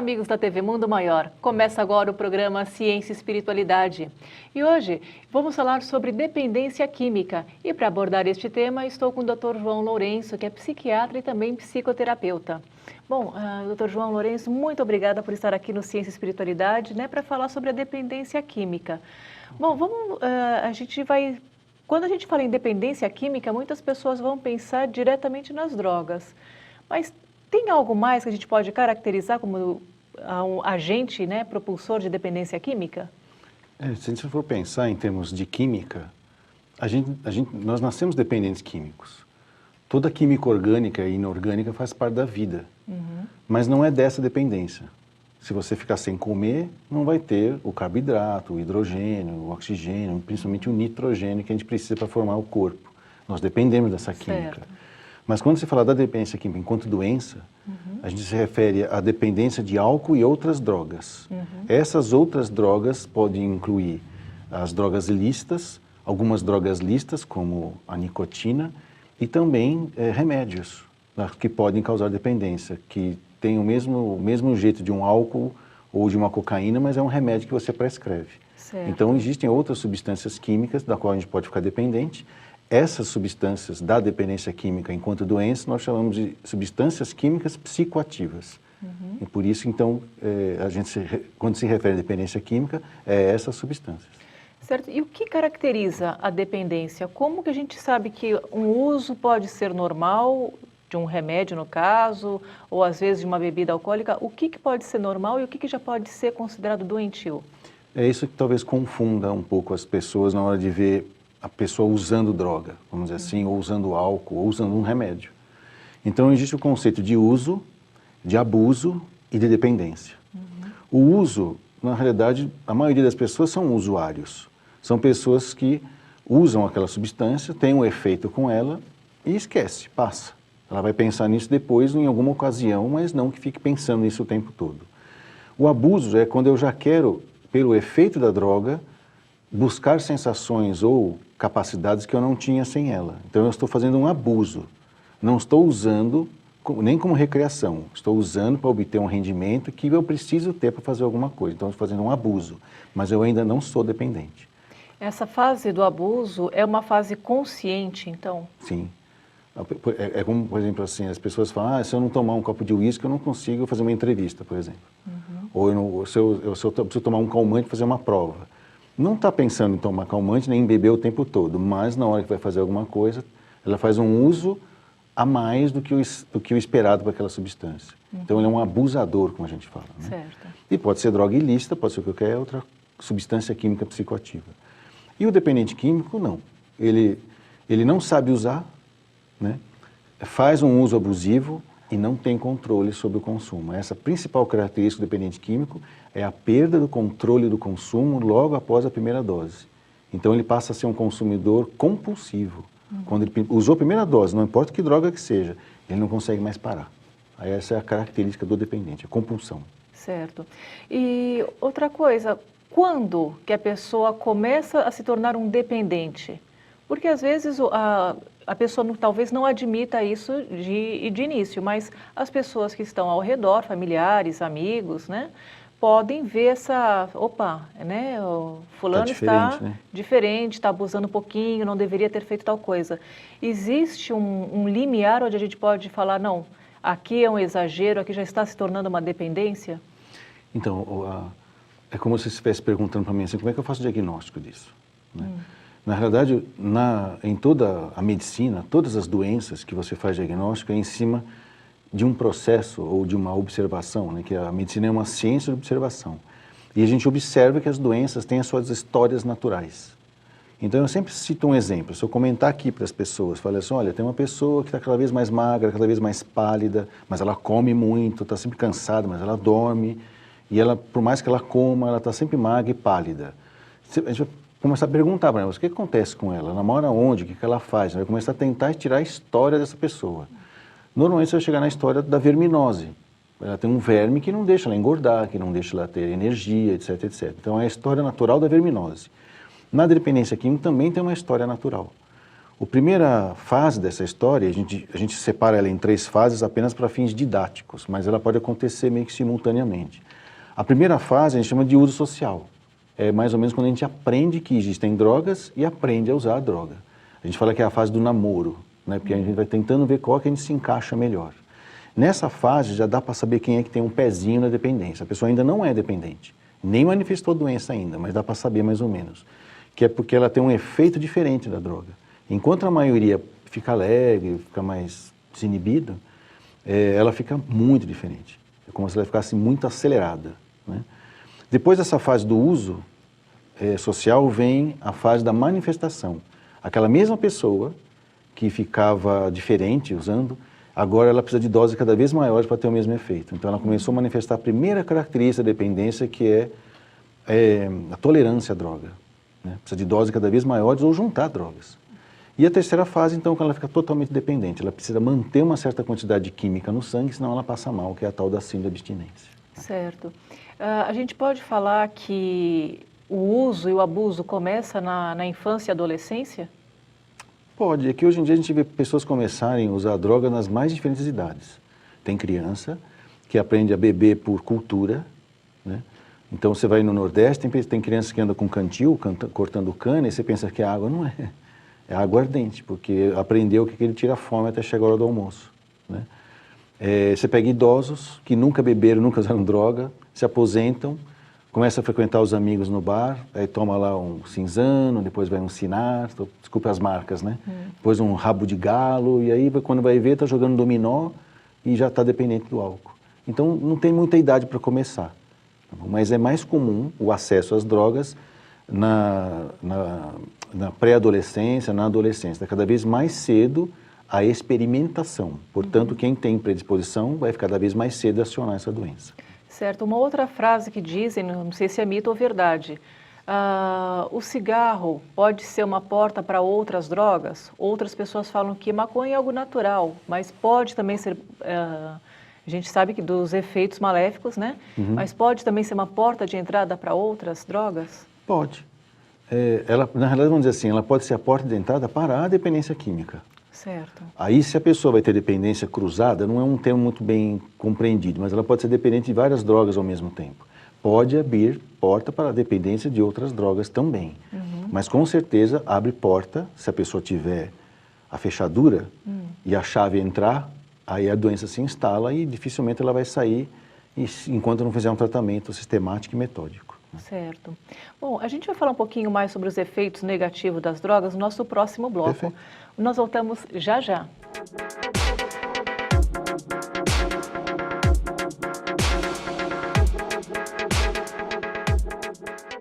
amigos da TV Mundo Maior. Começa agora o programa Ciência e Espiritualidade. E hoje vamos falar sobre dependência química. E para abordar este tema, estou com o Dr. João Lourenço, que é psiquiatra e também psicoterapeuta. Bom, Dr. João Lourenço, muito obrigada por estar aqui no Ciência e Espiritualidade, para falar sobre a dependência química. Bom, quando a gente fala em dependência química, muitas pessoas vão pensar diretamente nas drogas. Mas tem algo mais que a gente pode caracterizar como um agente, propulsor de dependência química? Se a gente for pensar em termos de química, nós nascemos dependentes químicos. Toda química orgânica e inorgânica faz parte da vida, mas não é dessa dependência. Se você ficar sem comer, não vai ter o carboidrato, o hidrogênio, o oxigênio, principalmente o nitrogênio que a gente precisa para formar o corpo. Nós dependemos dessa química. Certo. Mas quando se fala da dependência química enquanto doença, a gente se refere à dependência de álcool e outras drogas. Essas outras drogas podem incluir as drogas lícitas, algumas drogas lícitas, como a nicotina, e também remédios que podem causar dependência, que tem o mesmo jeito de um álcool ou de uma cocaína, mas é um remédio que você prescreve. Certo. Então existem outras substâncias químicas da qual a gente pode ficar dependente. Essas substâncias da dependência química enquanto doença, nós chamamos de substâncias químicas psicoativas. E por isso, então, quando se refere à dependência química, é essas substâncias. Certo. E o que caracteriza a dependência? Como que a gente sabe que um uso pode ser normal, de um remédio no caso, ou às vezes de uma bebida alcoólica? O que pode ser normal e o que já pode ser considerado doentio? É isso que talvez confunda um pouco as pessoas na hora de ver a pessoa usando droga, vamos dizer assim, ou usando álcool, ou usando um remédio. Então existe o conceito de uso, de abuso e de dependência. O uso, na realidade, a maioria das pessoas são usuários. São pessoas que usam aquela substância, têm um efeito com ela e esquece, passa. Ela vai pensar nisso depois, em alguma ocasião, mas não que fique pensando nisso o tempo todo. O abuso é quando eu já quero, pelo efeito da droga, buscar sensações ou capacidades que eu não tinha sem ela. Então eu estou fazendo um abuso. Não estou usando nem como recreação, estou usando para obter um rendimento que eu preciso ter para fazer alguma coisa. Então eu estou fazendo um abuso, mas eu ainda não sou dependente. Essa fase do abuso é uma fase consciente, então? Sim. É como, por exemplo, assim, as pessoas falam, se eu não tomar um copo de uísque, eu não consigo fazer uma entrevista, por exemplo. Ou se eu preciso tomar um calmante para fazer uma prova. Não está pensando em tomar calmante nem em beber o tempo todo, mas na hora que vai fazer alguma coisa, ela faz um uso a mais do que o esperado para aquela substância. Então ele é um abusador, como a gente fala. Certo. E pode ser droga ilícita, pode ser qualquer outra substância química psicoativa. E o dependente químico, não. Ele não sabe usar, faz um uso abusivo e não tem controle sobre o consumo. Essa principal característica do dependente químico é a perda do controle do consumo logo após a primeira dose. Então ele passa a ser um consumidor compulsivo. Quando ele usou a primeira dose, não importa que droga que seja, ele não consegue mais parar. Aí essa é a característica do dependente, a compulsão. Certo. E outra coisa, quando que a pessoa começa a se tornar um dependente? Porque às vezes a pessoa talvez não admita isso de início, mas as pessoas que estão ao redor, familiares, amigos, podem ver o fulano está diferente, está abusando um pouquinho, não deveria ter feito tal coisa. Existe um limiar onde a gente pode falar, não, aqui é um exagero, aqui já está se tornando uma dependência? Então, é como se você estivesse perguntando para mim assim, como é que eu faço o diagnóstico disso? Na realidade, em toda a medicina, todas as doenças que você faz diagnóstico é em cima de um processo ou de uma observação, que a medicina é uma ciência de observação. E a gente observa que as doenças têm as suas histórias naturais. Então eu sempre cito um exemplo, se eu comentar aqui para as pessoas, falei assim, olha, tem uma pessoa que está cada vez mais magra, cada vez mais pálida, mas ela come muito, está sempre cansada, mas ela dorme, e ela, por mais que ela coma, ela está sempre magra e pálida. A gente vai começar a perguntar para ela, o que acontece com ela? Ela mora onde? O que ela faz? Vai começar a tentar tirar a história dessa pessoa. Normalmente você vai chegar na história da verminose. Ela tem um verme que não deixa ela engordar, que não deixa ela ter energia, etc, etc. Então é a história natural da verminose. Na dependência química também tem uma história natural. A primeira fase dessa história, a gente separa ela em 3 fases apenas para fins didáticos, mas ela pode acontecer meio que simultaneamente. A primeira fase a gente chama de uso social. É mais ou menos quando a gente aprende que existem drogas e aprende a usar a droga. A gente fala que é a fase do namoro, né? Porque a gente vai tentando ver qual que a gente se encaixa melhor. Nessa fase já dá para saber quem é que tem um pezinho na dependência. A pessoa ainda não é dependente, nem manifestou doença ainda, mas dá para saber mais ou menos. Que é porque ela tem um efeito diferente da droga. Enquanto a maioria fica alegre, fica mais desinibida, ela fica muito diferente. É como se ela ficasse muito acelerada, né? Depois dessa fase do uso social vem a fase da manifestação. Aquela mesma pessoa que ficava diferente usando, agora ela precisa de doses cada vez maiores para ter o mesmo efeito. Então ela começou a manifestar a primeira característica da dependência, que é a tolerância à droga, né? Precisa de doses cada vez maiores ou juntar drogas. E a terceira fase, então, quando ela fica totalmente dependente, ela precisa manter uma certa quantidade de química no sangue, senão ela passa mal, que é a tal da síndrome de abstinência. Certo. A gente pode falar que o uso e o abuso começa na infância e adolescência? Pode. É que hoje em dia a gente vê pessoas começarem a usar droga nas mais diferentes idades. Tem criança que aprende a beber por cultura, né? Então você vai no Nordeste, tem criança que anda com cantil, cortando cana, e você pensa que a água não é. É água ardente, porque aprendeu que ele tira a fome até chegar a hora do almoço, né? Você pega idosos que nunca beberam, nunca usaram droga, se aposentam, começa a frequentar os amigos no bar, aí toma lá um cinzano, depois vai um cinar, desculpa as marcas, né? Depois um rabo de galo, e aí quando vai ver está jogando dominó e já está dependente do álcool. Então não tem muita idade para começar, tá bom? Mas é mais comum o acesso às drogas na pré-adolescência, na adolescência, cada vez mais cedo a experimentação. Portanto, quem tem predisposição vai cada vez mais cedo acionar essa doença. Certo. Uma outra frase que dizem, não sei se é mito ou verdade, o cigarro pode ser uma porta para outras drogas? Outras pessoas falam que maconha é algo natural, mas pode também ser, a gente sabe que dos efeitos maléficos, né? Mas pode também ser uma porta de entrada para outras drogas? Pode. Ela, na realidade, vamos dizer assim, ela pode ser a porta de entrada para a dependência química. Certo. Aí, se a pessoa vai ter dependência cruzada, não é um termo muito bem compreendido, mas ela pode ser dependente de várias drogas ao mesmo tempo. Pode abrir porta para a dependência de outras drogas também. Mas, com certeza, abre porta, se a pessoa tiver a fechadura e a chave entrar, aí a doença se instala e dificilmente ela vai sair enquanto não fizer um tratamento sistemático e metódico. Certo. Bom, a gente vai falar um pouquinho mais sobre os efeitos negativos das drogas no nosso próximo bloco. Perfeito. Nós voltamos já já.